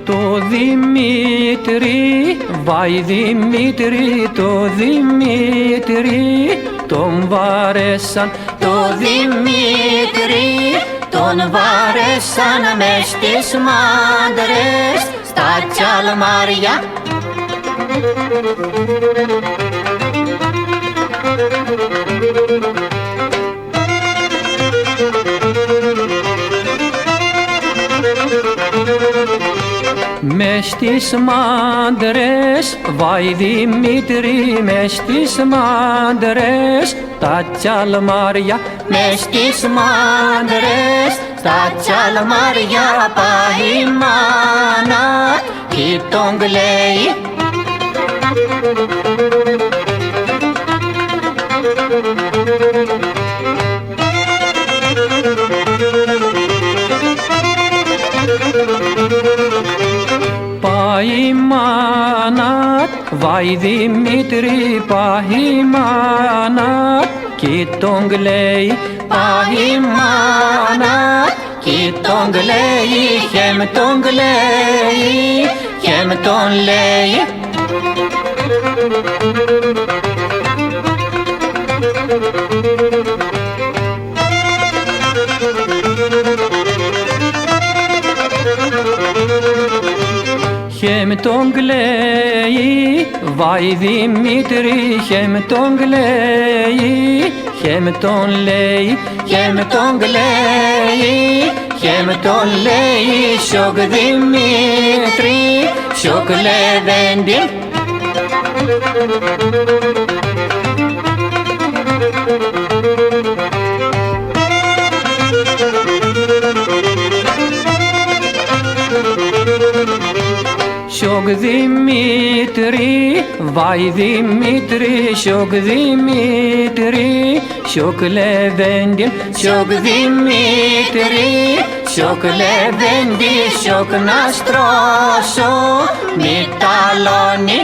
Το Δημήτρη, βαϊ Δημήτρη, το Δημήτρη τον βάρεσαν. Το Δημήτρη τον βάρεσαν μες στις μάντρες στα τσαλμάρια. Μες στις μάντρες, βαϊ Δημήτρη, μες στις μάντρες τα τσαλμάρια. Μες στις μάντρες στα τσαλμάρια πάει η μάνα κι τον κλαίει. Πάει η μάνα, βαϊ Δημήτρη, πάει η μάνα κι τον κλαίει. Πάει η μάνα κι τον κλαίει, χεμ τον κλαίει, χεμ τον λέει. Χεμ τον κλαίει, βαϊ Δημήτρη, χεμ τον κλαίει, χεμ τον λέει, χεμ τον κλαίει, χεμ τον λέει. Σοκ Δημήτρη, σοκ Λεβέντη. Σοκ Δημήτρη, βαϊ Δημήτρη, σοκ Δημήτρη, σοκ Λεβέντη. Σοκ Δημήτρη, σοκ Λεβέντη, σοκ να στρώσω μη ταλώνει.